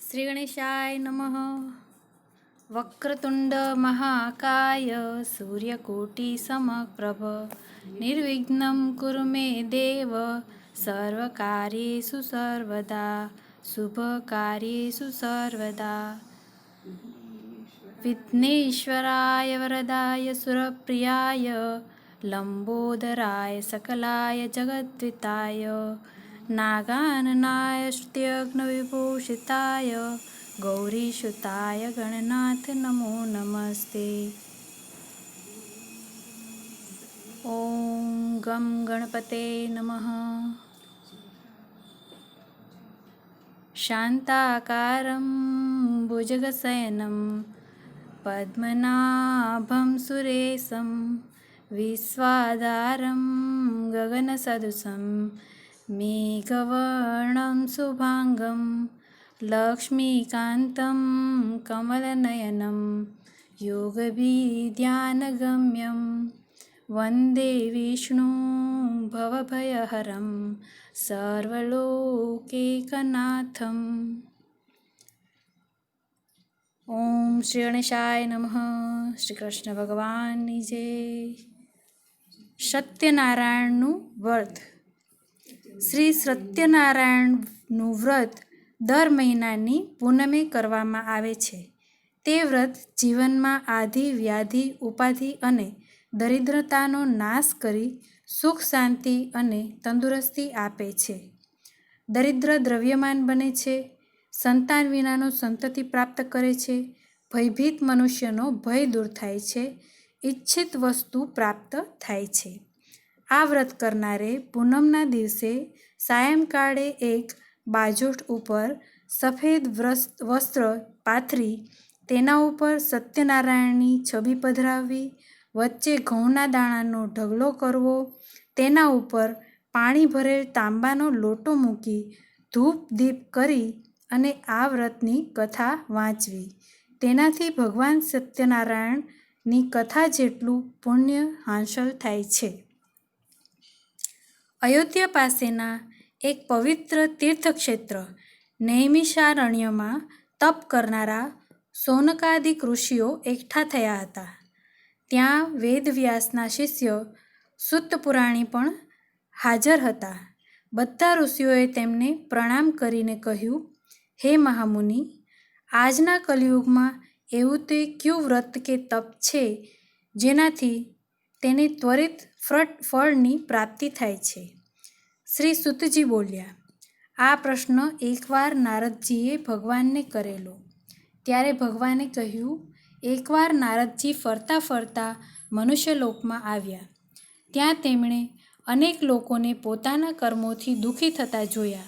શ્રી ગણેશાય નમઃ. વક્રતુંડ મહાકાય સૂર્યકોટિ સમપ્રભ નિર્વિઘ્नं કુરુ મે દેવ સર્વકાર્યેષુ સર્વદા શુભકાર્યેષુ સર્વદા. વિઘ્નેશ્વરાય વરદાય સુરપ્રિયાય લંબોદરાય સકલાય જગદ્વિતાય નાગાનનાય સ્તુત્યગ્નવિભૂષિતાય ગૌરીસુતાય ગણનાથ નમો નમસ્તે. ઓમ ગમ ગણપતે નમઃ. શાંતાકારં ભુજગશયनं પદ્મનાભં સુરેશં વિશ્વાધારં ગગનસદૃશં મેઘવર્ણં શુભાંગં લક્ષ્મીકાન્तं કમલનયनं યોગવિદ્યાનગમ્યં વંદે વિષ્ણું ભવભયહરં સર્વલોકૈકનાથમ. ઓમ શ્રી ગણેશાય નમઃ. શ્રી કૃષ્ણ ભગવાનની જય. સત્યનારાયણનું વ્રત. શ્રી સત્યનારાયણનું વ્રત દર મહિનાની પૂનમે કરવામાં આવે છે. તે વ્રત જીવનમાં આધિ વ્યાધિ ઉપાધિ અને દરિદ્રતાનો નાશ કરી સુખ શાંતિ અને તંદુરસ્તી આપે છે. દરિદ્ર દ્રવ્યમાન બને છે. સંતાન વિનાનો સંતતિ પ્રાપ્ત કરે છે. ભયભીત મનુષ્યનો ભય દૂર થાય છે. ઈચ્છિત વસ્તુ પ્રાપ્ત થાય છે. આ વ્રત કરનારે પૂનમના દિવસે સાયંકાળે એક બાજોઠ ઉપર સફેદ વસ્ત્ર પાથરી તેના ઉપર સત્યનારાયણની છબી પધરાવવી, વચ્ચે ઘઉંના દાણાનો ઢગલો કરવો, તેના ઉપર પાણી ભરેલ તાંબાનો લોટો મૂકી ધૂપ દીપ કરી અને આ વ્રતની કથા વાંચવી. તેનાથી ભગવાન સત્યનારાયણની કથા જેટલું પુણ્ય હાંસલ થાય છે. અયોધ્યા પાસેના એક પવિત્ર તીર્થક્ષેત્ર નૈમિષારણ્યમાં તપ કરનારા સૌનકાદિક ઋષિઓ એકઠા થયા હતા. ત્યાં વેદવ્યાસના શિષ્ય સૂત પુરાણી પણ હાજર હતા. બધા ઋષિઓએ તેમને પ્રણામ કરીને કહ્યું, હે મહામુનિ, આજના કલિયુગમાં એવું તે ક્યું વ્રત કે તપ છે જેનાથી તેને ત્વરિત ફળની પ્રાપ્તિ થાય છે? શ્રી સૂતજી બોલ્યા, આ પ્રશ્ન એકવાર નારદજીએ ભગવાનને કરેલો. ત્યારે ભગવાને કહ્યું, એકવાર નારદજી ફરતા ફરતા મનુષ્યલોકમાં આવ્યા. ત્યાં તેમણે અનેક લોકોને પોતાના કર્મોથી દુઃખી થતા જોયા.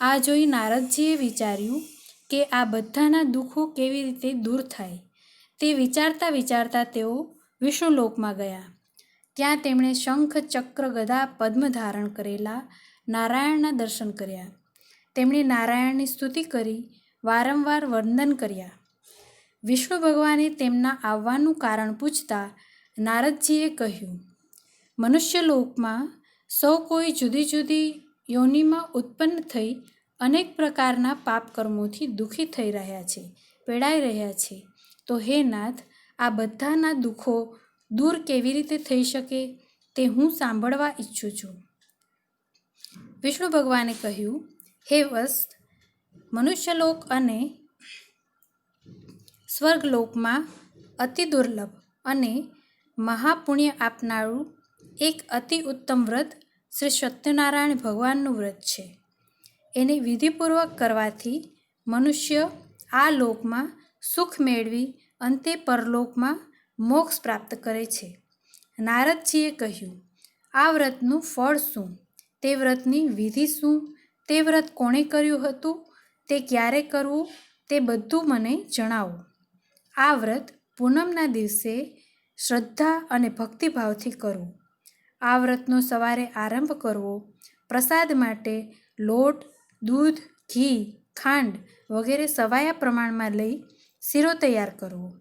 આ જોઈ નારદજીએ વિચાર્યું કે આ બધાના દુઃખો કેવી રીતે દૂર થાય. તે વિચારતા વિચારતા તેઓ વિષ્ણુલોકમાં ગયા. ત્યાં તેમણે શંખ ચક્ર ગદા પદ્મ ધારણ કરેલા નારાયણના દર્શન કર્યા. તેમણે નારાયણની સ્તુતિ કરી વારંવાર વંદન કર્યા. વિષ્ણુ ભગવાને તેમના આવવાનું કારણ પૂછતા નારદજીએ કહ્યું, મનુષ્યલોકમાં સૌ કોઈ જુદી જુદી યોનિમાં ઉત્પન્ન થઈ અનેક પ્રકારના પાપ કર્મોથી દુઃખી થઈ રહ્યા છે, પીડાઈ રહ્યા છે. તો હે નાથ, આ બધાના દુઃખો દૂર કેવી રીતે થઈ શકે તે હું સાંભળવા ઈચ્છું છું. વિષ્ણુ ભગવાને કહ્યું, હે વત્સ, મનુષ્યલોક અને સ્વર્ગલોકમાં અતિ દુર્લભ અને મહાપુણ્ય આપનારું એક અતિ ઉત્તમ વ્રત શ્રી સત્યનારાયણ ભગવાનનું વ્રત છે. એને વિધિપૂર્વક કરવાથી મનુષ્ય આ લોકમાં સુખ મેળવી અંતે પરલોકમાં મોક્ષ પ્રાપ્ત કરે છે. નારદજીએ કહ્યું, આ વ્રતનું ફળ શું? તે વ્રતની વિધિ શું? તે વ્રત કોણે કર્યું હતું? તે ક્યારે કરવું? તે બધું મને જણાવો. આ વ્રત પૂનમના દિવસે શ્રદ્ધા અને ભક્તિભાવથી કરવું. આ વ્રતનો સવારે આરંભ કરવો. પ્રસાદ માટે લોટ, દૂધ, ઘી, ખાંડ વગેરે સવાયા પ્રમાણમાં લઈ શીરો તૈયાર કરવો.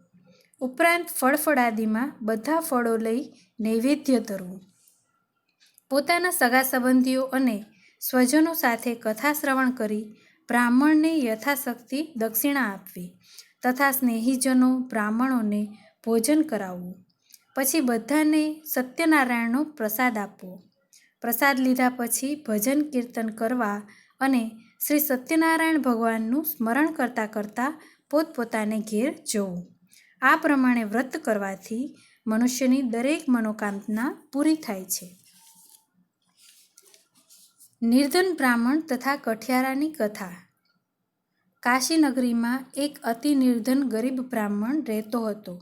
ઉપરાંત ફળફળાદિમાં બધા ફળો લઈ નૈવેદ્ય ધરવું. પોતાના સગા સંબંધીઓ અને સ્વજનો સાથે કથા શ્રવણ કરી બ્રાહ્મણને યથાશક્તિ દક્ષિણા આપવી તથા સ્નેહીજનો બ્રાહ્મણોને ભોજન કરાવવું. પછી બધાને સત્યનારાયણનો પ્રસાદ આપવો. પ્રસાદ લીધા પછી ભજન કીર્તન કરવા અને શ્રી સત્યનારાયણ ભગવાનનું સ્મરણ કરતાં કરતાં પોતપોતાને ઘેર જવું. આ પ્રમાણે વ્રત કરવાથી મનુષ્યની દરેક મનોકામના પૂરી થાય છે. નિર્ધન બ્રાહ્મણ તથા કઠિયારાની કથા. કાશી નગરીમાં એક અતિ નિર્ધન ગરીબ બ્રાહ્મણ રહેતો હતો.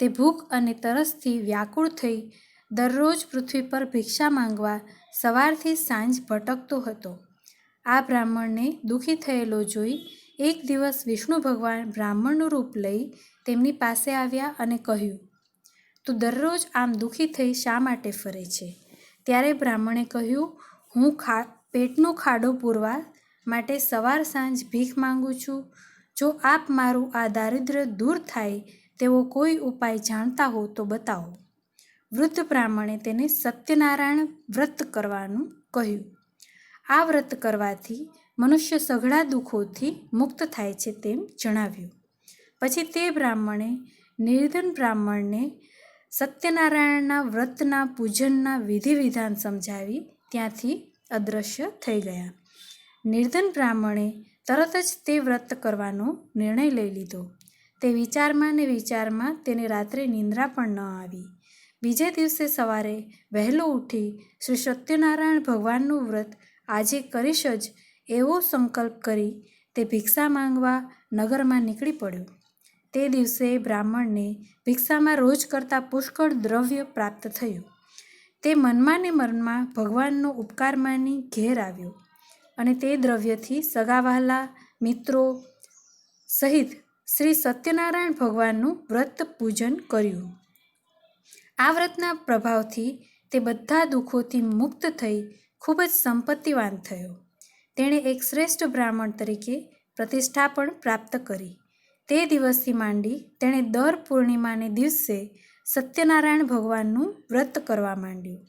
તે ભૂખ અને તરસથી વ્યાકુળ થઈ દરરોજ પૃથ્વી પર ભિક્ષા માંગવા સવારથી સાંજ ભટકતો હતો. આ બ્રાહ્મણને દુઃખી થયેલો જોઈ એક દિવસ વિષ્ણુ ભગવાન બ્રાહ્મણનું રૂપ લઈ તેમની પાસે આવ્યા અને કહ્યું, તું દરરોજ આમ દુઃખી થઈ શા માટે ફરે છે? ત્યારે બ્રાહ્મણે કહ્યું, હું પેટનો ખાડો પૂરવા માટે સવાર સાંજ ભીખ માંગુ છું. જો આપ મારું આ દારિદ્ર્ય દૂર થાય તેવો કોઈ ઉપાય જાણતા હો તો બતાવો. વૃદ્ધ બ્રાહ્મણે તેને સત્યનારાયણ વ્રત કરવાનું કહ્યું. આ વ્રત કરવાથી મનુષ્ય સઘળા દુઃખોથી મુક્ત થાય છે તેમ જણાવ્યું. પછી તે બ્રાહ્મણે નિર્ધન બ્રાહ્મણને સત્યનારાયણના વ્રતના પૂજનના વિધિ વિધાન સમજાવી ત્યાંથી અદૃશ્ય થઈ ગયા. નિર્ધન બ્રાહ્મણે તરત જ તે વ્રત કરવાનો નિર્ણય લઈ લીધો. તે વિચારમાં ને વિચારમાં તેને રાત્રે નિંદ્રા પણ ન આવી. બીજે દિવસે સવારે વહેલો ઉઠી શ્રી સત્યનારાયણ ભગવાનનું વ્રત આજે કરીશ જ એવો સંકલ્પ કરી તે ભિક્ષા માંગવા નગરમાં નીકળી પડ્યો. તે દિવસે બ્રાહ્મણને ભિક્ષામાં રોજ કરતાં પુષ્કળ દ્રવ્ય પ્રાપ્ત થયું. તે મનમાં ને મનમાં ભગવાનનો ઉપકાર માની ઘેર આવ્યો અને તે દ્રવ્યથી સગાવહાલા મિત્રો સહિત શ્રી સત્યનારાયણ ભગવાનનું વ્રત પૂજન કર્યું. આ વ્રતના પ્રભાવથી તે બધા દુઃખોથી મુક્ત થઈ ખૂબ જ સંપત્તિવાન થયો. તેણે એક શ્રેષ્ઠ બ્રાહ્મણ તરીકે પ્રતિષ્ઠા પણ પ્રાપ્ત કરી. તે દિવસથી માંડી તેણે દર પૂર્ણિમાને દિવસે સત્યનારાયણ ભગવાનનું વ્રત કરવા માંડ્યું.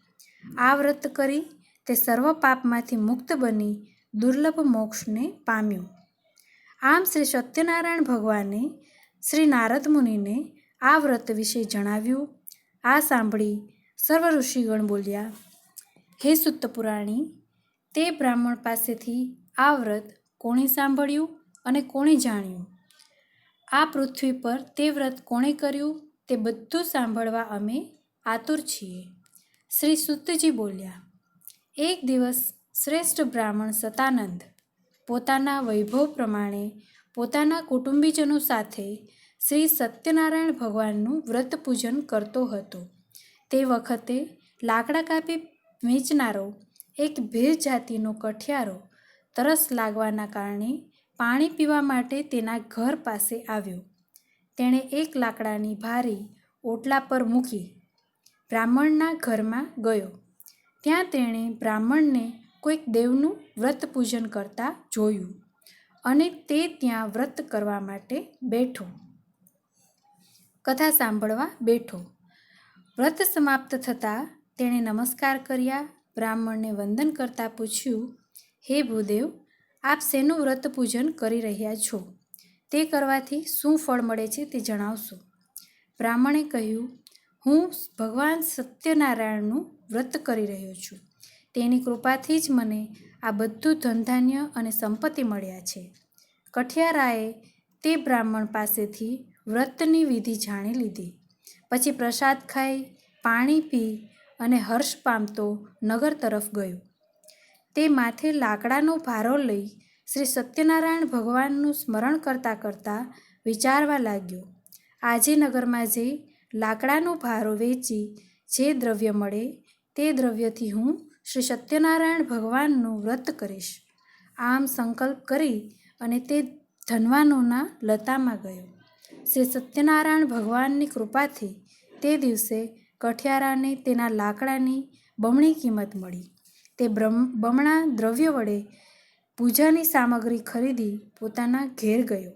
આ વ્રત કરી તે સર્વ પાપમાંથી મુક્ત બની દુર્લભ મોક્ષને પામ્યો. આમ શ્રી સત્યનારાયણ ભગવાને શ્રી નારદ મુનિને આ વ્રત વિશે જણાવ્યું. આ સાંભળી સર્વ ઋષિગણ બોલ્યા, હે સુત્ત પુરાણી, તે બ્રાહ્મણ પાસેથી આ વ્રત કોણે સાંભળ્યું અને કોણે જાણ્યું? આ પૃથ્વી પર તે વ્રત કોણે કર્યું તે બધું સાંભળવા અમે આતુર છીએ. શ્રી સુતજી બોલ્યા, એક દિવસ શ્રેષ્ઠ બ્રાહ્મણ સતાનંદ પોતાના વૈભવ પ્રમાણે પોતાના કુટુંબીજનો સાથે શ્રી સત્યનારાયણ ભગવાનનું વ્રત પૂજન કરતો હતો. તે વખતે લાકડા કાપી વેચનારો એક ભેર જાતિનો કઠિયારો તરસ લાગવાના કારણે પાણી પીવા માટે તેના ઘર પાસે આવ્યો. તેણે એક લાકડાની ભારી ઓટલા પર મૂકી બ્રાહ્મણના ઘરમાં ગયો. ત્યાં તેણે બ્રાહ્મણને કોઈક દેવનું વ્રત પૂજન કરતા જોયું અને તે ત્યાં વ્રત કરવા માટે બેઠો. કથા સાંભળવા બેઠો. વ્રત સમાપ્ત થતાં તેણે નમસ્કાર કર્યા. બ્રાહ્મણને વંદન કરતાં પૂછ્યું, હે ભૂદેવ, આપ શેનું વ્રત પૂજન કરી રહ્યા છો? તે કરવાથી શું ફળ મળે છે તે જણાવશો? બ્રાહ્મણે કહ્યું, હું ભગવાન સત્યનારાયણનું વ્રત કરી રહ્યો છું. તેની કૃપાથી જ મને આ બધું ધનધાન્ય અને સંપત્તિ મળ્યા છે. કઠિયારાએ તે બ્રાહ્મણ પાસેથી વ્રતની વિધિ જાણી લીધી. પછી પ્રસાદ ખાઈ પાણી પી અને હર્ષ પામતો નગર તરફ ગયો. તે માથે લાકડાનો ભારો લઈ શ્રી સત્યનારાયણ ભગવાનનું સ્મરણ કરતાં કરતાં વિચારવા લાગ્યો, આજે નગરમાં જઈ લાકડાનો ભારો વેચી જે દ્રવ્ય મળે તે દ્રવ્યથી હું શ્રી સત્યનારાયણ ભગવાનનું વ્રત કરીશ. આમ સંકલ્પ કરી અને તે ધનવાનોના લતામાં ગયો. શ્રી સત્યનારાયણ ભગવાનની કૃપાથી તે દિવસે કઠિયારાને તેના લાકડાની બમણી કિંમત મળી. તે બમણા દ્રવ્ય વડે પૂજાની સામગ્રી ખરીદી પોતાના ઘેર ગયો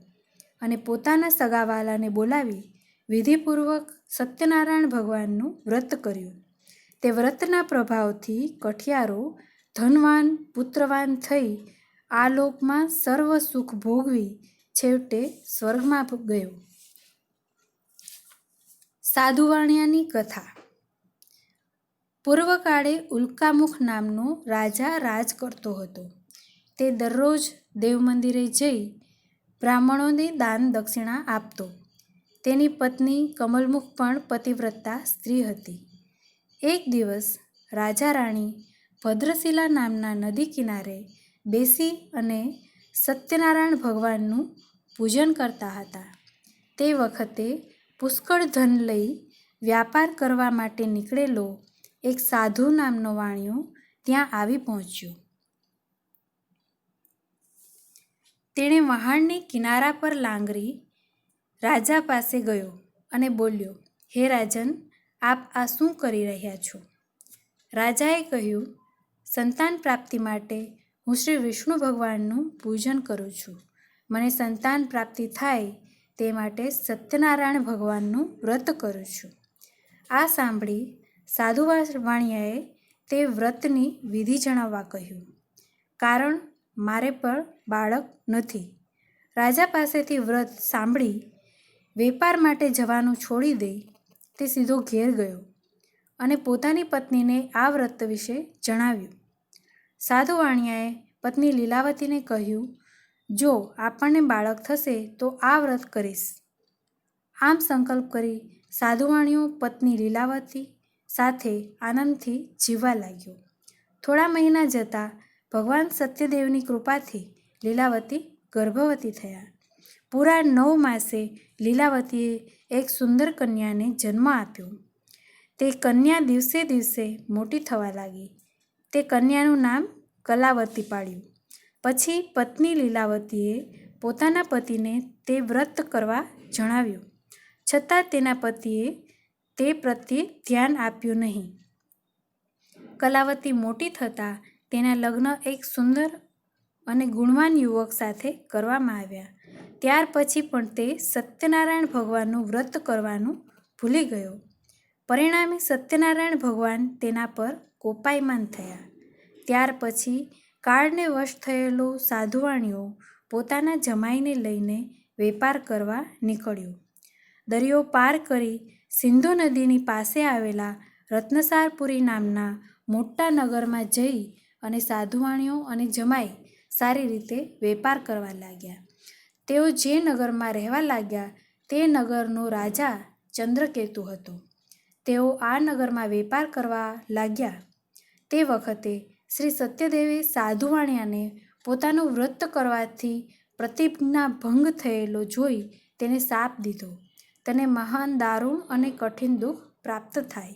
અને પોતાના સગાવાલાને બોલાવી વિધિપૂર્વક સત્યનારાયણ ભગવાનનું વ્રત કર્યું. તે વ્રતના પ્રભાવથી કઠિયારો ધનવાન પુત્રવાન થઈ આ લોકમાં સર્વ સુખ ભોગવી છેવટે સ્વર્ગમાં ગયો. સાધુવાણિયાની કથા. પૂર્વકાળે ઉલ્કામુખ નામનો રાજા રાજ કરતો હતો. તે દરરોજ દેવ મંદિરે જઈ બ્રાહ્મણોને દાન દક્ષિણા આપતો. તેની પત્ની કમલમુખ પણ પતિવ્રતા સ્ત્રી હતી. એક દિવસ રાજા રાણી ભદ્રશિલા નામના નદી કિનારે બેસી અને સત્યનારાયણ ભગવાનનું પૂજન કરતા હતા. તે વખતે પુષ્કળ ધન લઈ વ્યાપાર કરવા માટે નીકળેલો એક સાધુ નામનો વાણિયો ત્યાં આવી પહોંચ્યો. તેણે વહાણને કિનારા પર લાંગરી રાજા પાસે ગયો અને બોલ્યો, હે રાજન, આપ આ શું કરી રહ્યા છો? રાજાએ કહ્યું, સંતાન પ્રાપ્તિ માટે હું શ્રી વિષ્ણુ ભગવાનનું પૂજન કરું છું. મને સંતાન પ્રાપ્તિ થાય તે માટે સત્યનારાયણ ભગવાનનું વ્રત કરું છું. આ સાંભળી સાધુ વાણિયાએ તે વ્રતની વિધિ જણાવવા કહ્યું. કારણ મારે પણ બાળક નથી. રાજા પાસેથી વ્રત સાંભળી વેપાર માટે જવાનું છોડી દઈ તે સીધો ઘેર ગયો અને પોતાની પત્નીને આ વ્રત વિશે જણાવ્યું. સાધુ વાણિયાએ પત્ની લીલાવતીને કહ્યું, જો આપણને બાળક થશે તો આ વ્રત કરીશ. આમ સંકલ્પ કરી સાધુ વાણિયો પત્ની લીલાવતી સાથે આનંદથી જીવવા લાગ્યો. થોડા મહિના જતાં ભગવાન સત્યદેવની કૃપાથી લીલાવતી ગર્ભવતી થયા. પૂરા 9 માસે લીલાવતીએ એક સુંદર કન્યાને જન્મ આપ્યો. તે કન્યા દિવસે દિવસે મોટી થવા લાગી. તે કન્યાનું નામ કલાવતી પાડ્યું. પછી પત્ની લીલાવતીએ પોતાના પતિને તે વ્રત કરવા જણાવ્યું. છતાં તેના પતિએ તે પ્રત્યે ધ્યાન આપ્યું નહીં. કલાવતી મોટી થતાં તેના લગ્ન એક સુંદર અને ગુણવાન યુવક સાથે કરવામાં આવ્યા. ત્યાર પછી પણ તે સત્યનારાયણ ભગવાનનું વ્રત કરવાનું ભૂલી ગયો. પરિણામે સત્યનારાયણ ભગવાન તેના પર કોપાયમાન થયા. ત્યાર પછી કાળને વશ થયેલો સાધુ વાણિયો પોતાના જમાઈને લઈને વેપાર કરવા નીકળ્યો. દરિયો પાર કરી સિંધુ નદીની પાસે આવેલા રત્નસારપુરી નામના મોટા નગરમાં જઈ અને સાધુ વાણિયો અને જમાઈ સારી રીતે વેપાર કરવા લાગ્યા. તેઓ જે નગરમાં રહેવા લાગ્યા તે નગરનો રાજા ચંદ્રકેતુ હતો. તેઓ આ નગરમાં વેપાર કરવા લાગ્યા તે વખતે શ્રી સત્યદેવે સાધુ વાણિયાને પોતાનું વ્રત કરવાથી પ્રતિજ્ઞા ભંગ થયેલો જોઈ તેને શાપ દીધો. તને મહાન દારૂણ અને કઠિન દુઃખ પ્રાપ્ત થાય.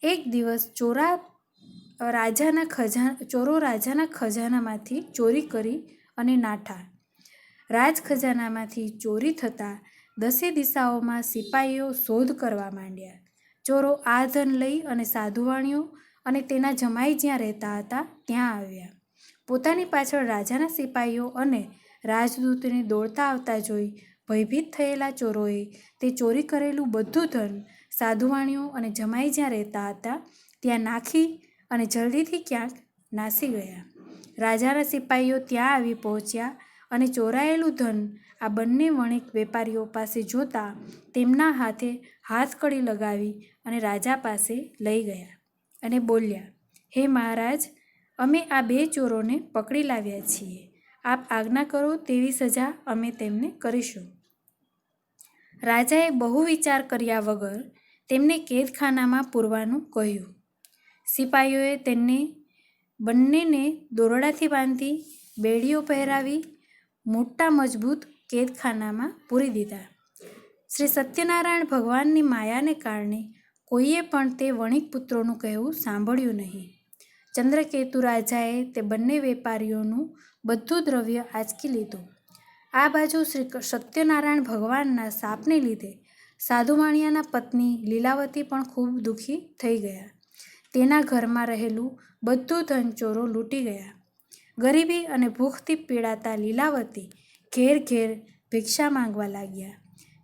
એક દિવસ ચોરો રાજાના ખજાનામાંથી ચોરી કરી અને નાઠા. રાજ ખજાનામાંથી ચોરી થતાં 10 દિશાઓમાં સિપાઈઓ શોધ કરવા માંડ્યા. ચોરો આ ધન લઈ અને સાધુ વાણિયો અને તેના જમાઈ જ્યાં રહેતા હતા ત્યાં આવ્યા. પોતાની પાછળ રાજાના સિપાઈઓ અને રાજદૂતને દોડતા આવતા જોઈ ભયભીત થયેલા ચોરોએ તે ચોરી કરેલું બધું ધન સાધુ વાણિયો અને જમાઈ જ્યાં રહેતા હતા ત્યાં નાખી અને જલ્દીથી ક્યાંક નાસી ગયા. રાજાના સિપાઈઓ ત્યાં આવી પહોંચ્યા અને ચોરાયેલું ધન આ બંને વણિક વેપારીઓ પાસે જોતા તેમના હાથે હાથકડી લગાવી અને રાજા પાસે લઈ ગયા અને બોલ્યા, હે મહારાજ, અમે આ 2 ચોરોને પકડી લાવ્યા છીએ. આપ આજ્ઞા કરો તેવી સજા અમે તેમને કરીશું. રાજાએ બહુ વિચાર કર્યા વગર તેમને કેદખાનામાં પૂરવાનું કહ્યું. સિપાઈઓએ તેમને બંનેને દોરડાથી બાંધી બેડીઓ પહેરાવી મોટા મજબૂત કેદખાનામાં પૂરી દીધા. શ્રી સત્યનારાયણ ભગવાનની માયાને કારણે કોઈએ પણ તે વણિક પુત્રોનું કહેવું સાંભળ્યું નહીં. ચંદ્રકેતુ રાજાએ તે બંને વેપારીઓનું બધું દ્રવ્ય આંચકી લીધું. આ બાજુ શ્રી સત્યનારાયણ ભગવાનના શાપને લીધે સાધુ વાણિયાના પત્ની લીલાવતી પણ ખૂબ દુઃખી થઈ ગયા. તેના ઘરમાં રહેલું બધું ધન ચોરો લૂંટી ગયા. ગરીબી અને ભૂખથી પીડાતા લીલાવતી ઘેર ઘેર ભિક્ષા માંગવા લાગ્યા.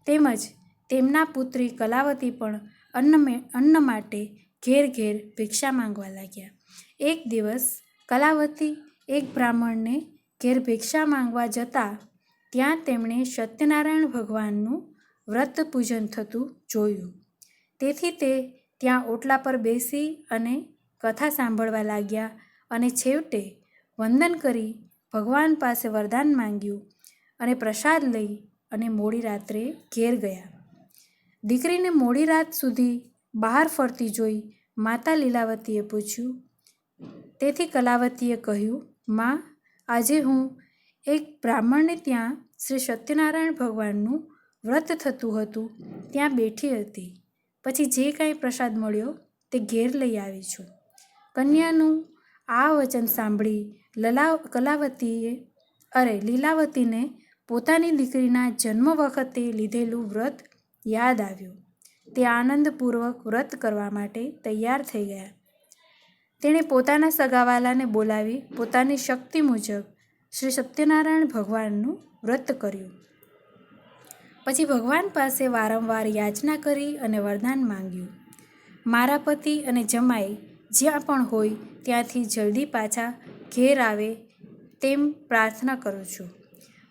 તેમજ તેમના પુત્રી કલાવતી પણ અન્ન માટે ઘેર ઘેર ભિક્ષા માંગવા લાગ્યા. એક દિવસ કલાવતી એક બ્રાહ્મણને ઘેર ભિક્ષા માંગવા જતાં ત્યાં તેમણે સત્યનારાયણ ભગવાનનું વ્રત પૂજન થતું જોયું. તેથી તે ત્યાં ઓટલા પર બેસી અને કથા સાંભળવા લાગ્યા અને છેવટે વંદન કરી ભગવાન પાસે વરદાન માંગ્યું અને પ્રસાદ લઈ અને મોડી રાત્રે ઘેર ગયા. દીકરીને મોડી રાત સુધી બહાર ફરતી જોઈ માતા લીલાવતીએ પૂછ્યું. તેથી કલાવતીએ કહ્યું, માં, આજે હું એક બ્રાહ્મણને ત્યાં શ્રી સત્યનારાયણ ભગવાનનું વ્રત થતું હતું ત્યાં બેઠી હતી. પછી જે કાંઈ પ્રસાદ મળ્યો તે ઘેર લઈ આવી છું. કન્યાનું આ વચન સાંભળી લીલાવતીને પોતાની દીકરીના જન્મ વખતે લીધેલું વ્રત યાદ આવ્યું. તે આનંદપૂર્વક વ્રત કરવા માટે તૈયાર થઈ ગયા. તેણે પોતાના સગાવાલાને બોલાવી પોતાની શક્તિ મુજબ શ્રી સત્યનારાયણ ભગવાનનું વ્રત કર્યું. પછી ભગવાન પાસે વારંવાર યાચના કરી અને વરદાન માંગ્યું. મારા પતિ અને જમાઈ જ્યાં પણ હોય ત્યાંથી જલ્દી પાછા ઘેર આવે તેમ પ્રાર્થના કરું છું.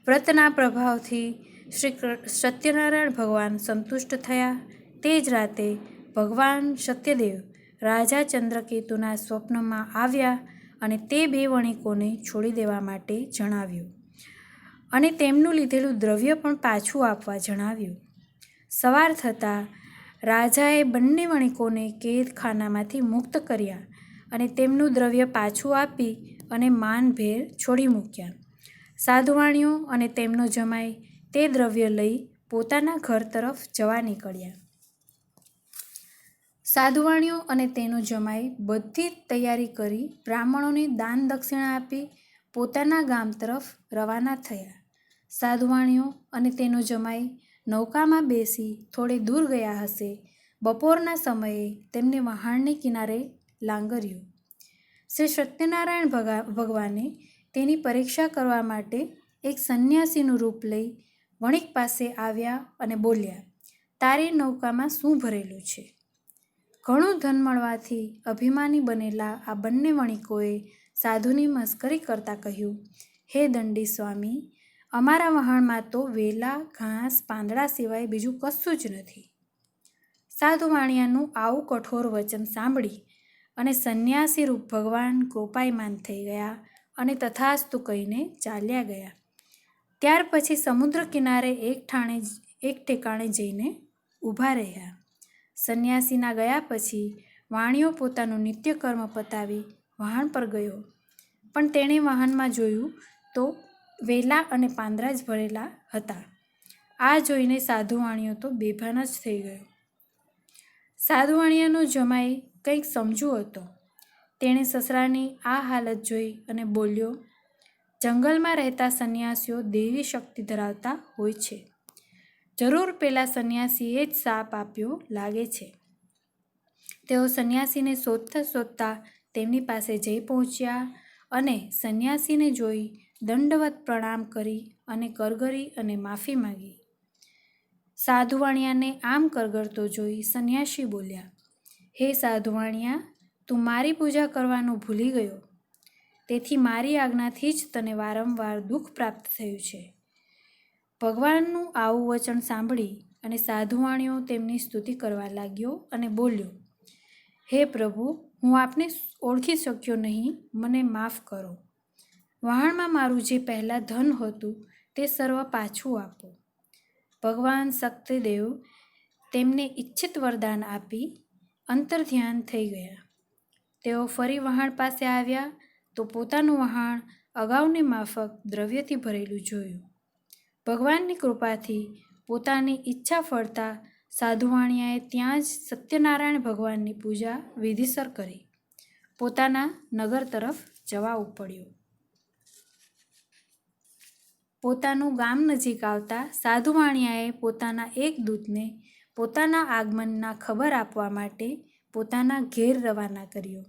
વ્રતના પ્રભાવથી શ્રી સત્યનારાયણ ભગવાન સંતુષ્ટ થયા. તે જ રાતે ભગવાન સત્યદેવ રાજા ચંદ્રકેતુના સ્વપ્નમાં આવ્યા અને તે 2 વણિકોને છોડી દેવા માટે જણાવ્યું અને તેમનું લીધેલું દ્રવ્ય પણ પાછું આપવા જણાવ્યું. સવાર થતાં રાજાએ બંને વણિકોને કેદખાનામાંથી મુક્ત કર્યા અને તેમનું દ્રવ્ય પાછું આપી અને માનભેર છોડી મૂક્યા. સાધુવાણીઓ અને તેમનો જમાઈ તે દ્રવ્ય લઈ પોતાના ઘર તરફ જવા નીકળ્યા. સાધુવાણીઓ અને તેનો જમાઈ બધી તૈયારી કરી બ્રાહ્મણોને દાન દક્ષિણા આપી પોતાના ગામ તરફ રવાના થયા. સાધુવાણીઓ અને તેનો જમાઈ નૌકામાં બેસી થોડે દૂર ગયા હશે. બપોરના સમયે તેમને વહાણને કિનારે લાંગર્યું. શ્રી સત્યનારાયણ ભગવાને તેની પરીક્ષા કરવા માટે એક સંન્યાસીનું રૂપ લઈ વણિક પાસે આવ્યા અને બોલ્યા, તારી નૌકામાં શું ભરેલું છે? ઘણું ધન મળવાથી અભિમાની બનેલા આ બંને વણિકોએ સાધુની મસ્કરી કરતાં કહ્યું, હે દંડી સ્વામી, અમારા વહાણમાં તો વેલા, ઘાસ, પાંદડા સિવાય બીજું કશું જ નથી. સાધુ વાણિયાનું આવું કઠોર વચન સાંભળી અને સંન્યાસી રૂપ ભગવાન કૃપાયમાન થઈ ગયા અને તથાસ્તુ કહીને ચાલ્યા ગયા. ત્યાર પછી સમુદ્ર કિનારે એક ઠેકાણે જઈને ઊભા રહ્યા. સંન્યાસીના ગયા પછી વાણિયો પોતાનું નિત્યકર્મ પતાવી વહાણ પર ગયો, પણ તેણે વહાણમાં જોયું તો વેલા અને પાંદડા જ ભરેલા હતા. આ જોઈને સાધુ વાણિયો તો બેભાન જ થઈ ગયો. સાધુ વાણિયાનો જમાઈ કંઈક સમજુ હતો. તેણે સસરાની આ હાલત જોઈ અને બોલ્યો, જંગલમાં રહેતા સંન્યાસીઓ દેવી શક્તિ ધરાવતા હોય છે. જરૂર પેલા સંન્યાસીએ જ શાપ આપ્યો લાગે છે. તેઓ સંન્યાસીને શોધતા તેમની પાસે જઈ પહોંચ્યા અને સંન્યાસીને જોઈ દંડવત પ્રણામ કરી અને કરગરી અને માફી માંગી. સાધુ વાણિયાને આમ કરગરતો જોઈ સંન્યાસી બોલ્યા, હે સાધુ વાણિયા, તું મારી પૂજા કરવાનું ભૂલી ગયો. તેથી મારી આજ્ઞાથી જ તને વારંવાર દુઃખ પ્રાપ્ત થયું છે. ભગવાનનું આવું વચન સાંભળી અને સાધુ વાણિયો તેમની સ્તુતિ કરવા લાગ્યો અને બોલ્યો, હે પ્રભુ, હું આપને ઓળખી શક્યો નહીં, મને માફ કરો. વહાણમાં મારું જે પહેલાં ધન હતું તે સર્વ પાછું આપો. ભગવાન શક્તિદેવ તેમને ઈચ્છિત વરદાન આપી અંતર્ધ્યાન થઈ ગયા. તેઓ ફરી વહાણ પાસે આવ્યા તો પોતાનું વહાણ અગાઉને માફક દ્રવ્યથી ભરેલું જોયું. ભગવાનની કૃપાથી પોતાની ઈચ્છા ફળતા સાધુ વાણિયાએ ત્યાં જ સત્યનારાયણ ભગવાનની પૂજા વિધિસર કરી પોતાના નગર તરફ જવા ઉપડ્યો. પોતાનું ગામ નજીક આવતા સાધુ વાણિયાએ પોતાના એક દૂતને પોતાના આગમનના ખબર આપવા માટે પોતાના ઘેર રવાના કર્યો.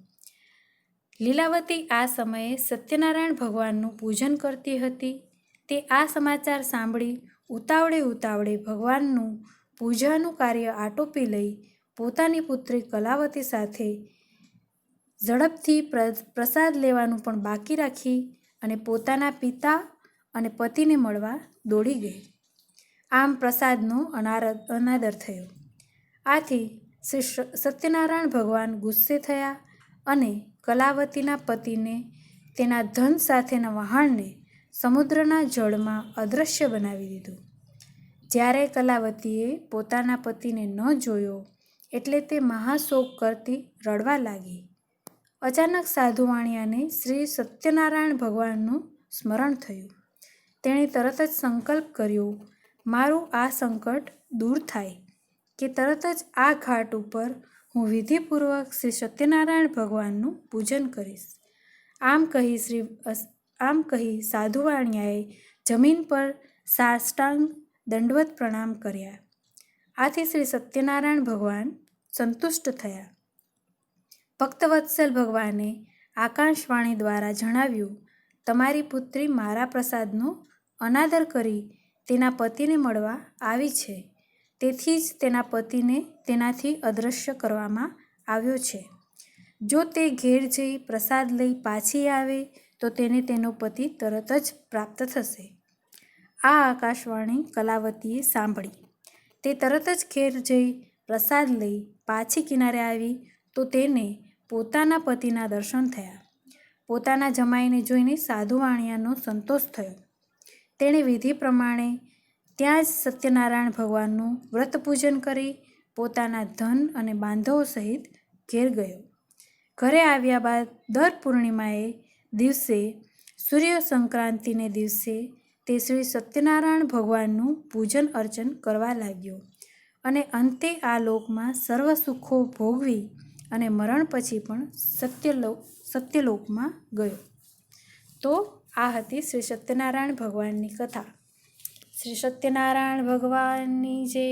લીલાવતી આ સમયે સત્યનારાયણ ભગવાનનું પૂજન કરતી હતી. તે આ સમાચાર સાંભળી ઉતાવળે ભગવાનનું પૂજાનું કાર્ય આટોપી લઈ પોતાની પુત્રી કલાવતી સાથે ઝડપથી પ્રસાદ લેવાનું પણ બાકી રાખી અને પોતાના પિતા અને પતિને મળવા દોડી ગઈ. આમ પ્રસાદનો અનાદર થયો. આથી શ્રી સત્યનારાયણ ભગવાન ગુસ્સે થયા અને કલાવતીના પતિને તેના ધન સાથેના વહાણને સમુદ્રના જળમાં અદૃશ્ય બનાવી દીધું. જ્યારે કલાવતીએ પોતાના પતિને ન જોયો એટલે તે મહાશોક કરતી રડવા લાગી. અચાનક સાધુ વાણિયાને શ્રી સત્યનારાયણ ભગવાનનું સ્મરણ થયું. તેણે તરત જ સંકલ્પ કર્યો, મારું આ સંકટ દૂર થાય કે તરત જ આ ઘાટ ઉપર હું વિધિપૂર્વક શ્રી સત્યનારાયણ ભગવાનનું પૂજન કરીશ. આમ કહી સાધુ વાણિયાએ જમીન પર સાષ્ટાંગ દંડવત પ્રણામ કર્યા. આથી શ્રી સત્યનારાયણ ભગવાન સંતુષ્ટ થયા. ભક્તવત્સલ ભગવાને આકાશવાણી દ્વારા જણાવ્યું, તમારી પુત્રી મારા પ્રસાદનો અનાદર કરી તેના પતિને મળવા આવી છે. તેથી જ તેના પતિને તેનાથી અદૃશ્ય કરવામાં આવ્યો છે. જો તે ઘેર જઈ પ્રસાદ લઈ પાછી આવે તો તેને તેનો પતિ તરત જ પ્રાપ્ત થશે. આ આકાશવાણી કલાવતીએ સાંભળી. તે તરત જ ઘેર જઈ પ્રસાદ લઈ પાછી કિનારે આવી તો તેને પોતાના પતિના દર્શન થયા. પોતાના જમાઈને જોઈને સાધુ વાણિયાનો સંતોષ થયો. તેણે વિધિ પ્રમાણે ત્યાં જ સત્યનારાયણ ભગવાનનું વ્રત પૂજન કરી પોતાના ધન અને બાંધવો સહિત ઘેર ગયો. ઘરે આવ્યા બાદ દર પૂર્ણિમાએ દિવસે સૂર્ય સંક્રાંતિને દિવસે તે શ્રી સત્યનારાયણ ભગવાનનું પૂજન અર્ચન કરવા લાગ્યો અને અંતે આ લોકમાં સર્વ સુખો ભોગવી અને મરણ પછી પણ સત્યલોકમાં ગયો. તો આ હતી શ્રી સત્યનારાયણ ભગવાનની કથા. શ્રી સત્યનારાયણ ભગવાનની જય.